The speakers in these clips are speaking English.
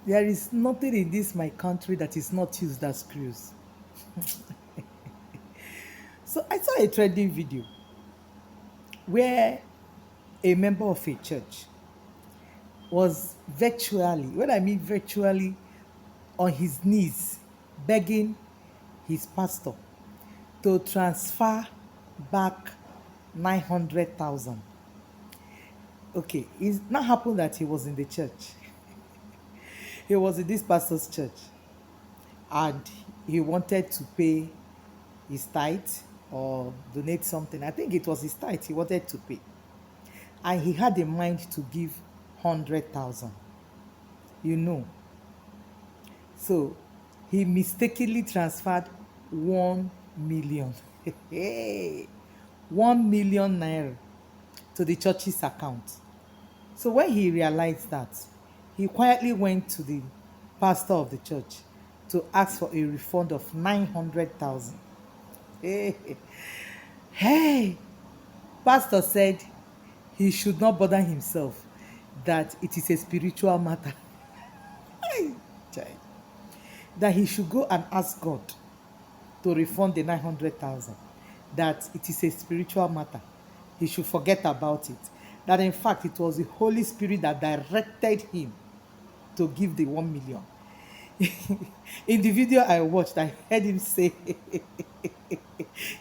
There is nothing in this my country that is not used as screws. So I saw a trending video where a member of a church was virtually, when I mean virtually, on his knees begging his pastor to transfer back 900,000. Okay, it's not happened that he was in the church. He was in this pastor's church and he wanted to pay his tithe or donate something. I think it was his tithe he wanted to pay. And he had a mind to give 100,000. You know. So he mistakenly transferred 1 million. Hey, 1 million naira to the church's account. So when he realized that, he quietly went to the pastor of the church to ask for a refund of 900,000. Hey, hey, pastor said he should not bother himself, that it is a spiritual matter. Child. That he should go and ask God to refund the 900,000. That it is a spiritual matter. He should forget about it. That in fact it was the Holy Spirit that directed him to give the 1 million. In the video I watched, I heard him say,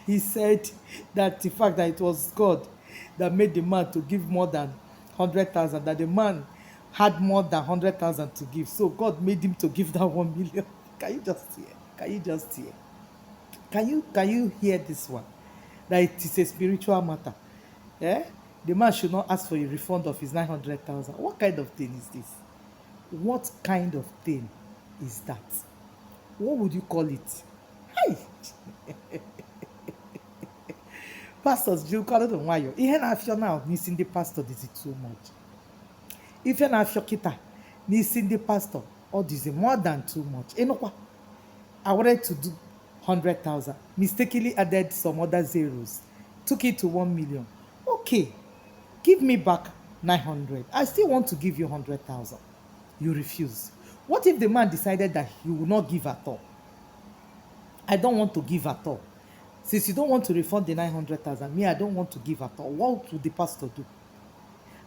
he said that the fact that it was God that made the man to give more than 100,000, that the man had more than 100,000 to give. So God made him to give that 1 million. Can you just hear? Can you just hear? Can you hear this one? That it is a spiritual matter. Yeah? The man should not ask for a refund of his 900,000. What kind of thing is this? What kind of thing is that? What would you call it? Hey! Pastors, you call it why you? Ihe na-afịọ now n'isi ndị pastor is it too much. Ife na-afịọ kịta n'isi ndị pastor ọ dịzi more than too much. Ịnụkwa, I wanted to do 100,000, mistakenly added some other zeros, took it to 1 million. Okay, give me back 900. I still want to give you 100,000. You refuse. What if the man decided that he will not give at all? I don't want to give at all. Since you don't want to refund the 900,000, me, I don't want to give at all. What would the pastor do?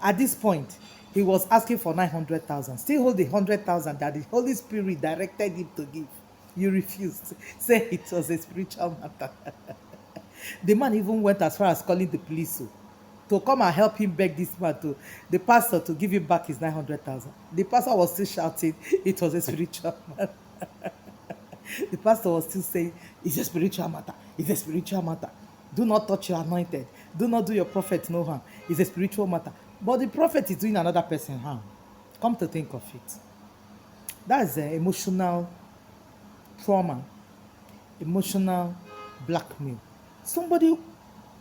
At this point, he was asking for 900,000. Still hold the 100,000 that the Holy Spirit directed him to give. You refused. Say it was a spiritual matter. The man even went as far as calling the police to come and help him beg this man to the pastor to give him back his 900,000. The pastor was still shouting it was a spiritual matter. The pastor was still saying it's a spiritual matter. It's a spiritual matter. Do not touch your anointed. Do not do your prophet no harm. It's a spiritual matter. But the prophet is doing another person harm. Come to think of it. That is emotional trauma, emotional blackmail. Somebody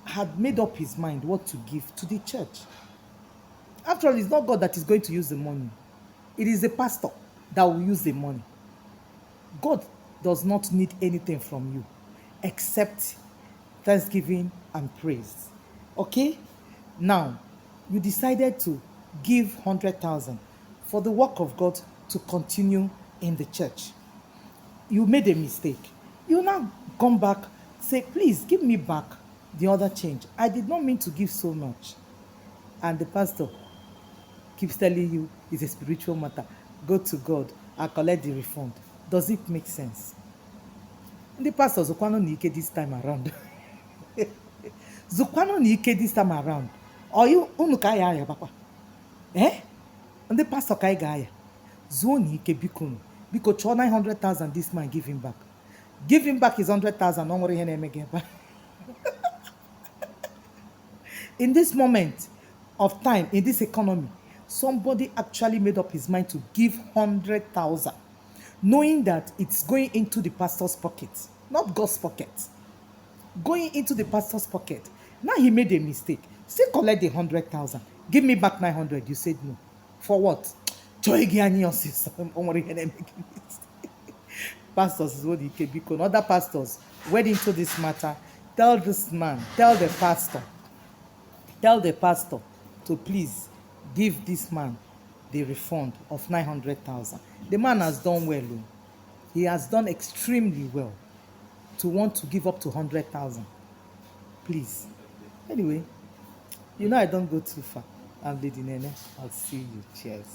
had made up his mind what to give to the church. After all, it's not God that is going to use the money. It is the pastor that will use the money. God does not need anything from you except thanksgiving and praise. Okay? Now, you decided to give 100,000 for the work of God to continue in the church. You made a mistake. You now come back, say, please give me back the other change. I did not mean to give so much. And the pastor keeps telling you it's a spiritual matter. Go to God and collect the refund. Does it make sense? The pastor Zukwano Nike this time around. Zukwano Nike this time around. Or you unukaya ya papa? Eh? And the pastor kai gaya. Zuo Nike bikunu. Because 900,000 this man give him back. Give him back his 100,000. Don't worry again. In this moment of time, in this economy, somebody actually made up his mind to give 100,000, knowing that it's going into the pastor's pocket, not God's pocket. Going into the pastor's pocket. Now he made a mistake. Still collect the 100,000. Give me back 900. You said no. For what? Pastors is what he can become. Other pastors went into this matter. Tell this man, tell the pastor to please give this man the refund of 900,000. The man has done well. Oh. He has done extremely well to want to give up to 100,000. Please. Anyway, you know I don't go too far. I'm Lady Nene. I'll see you. Cheers.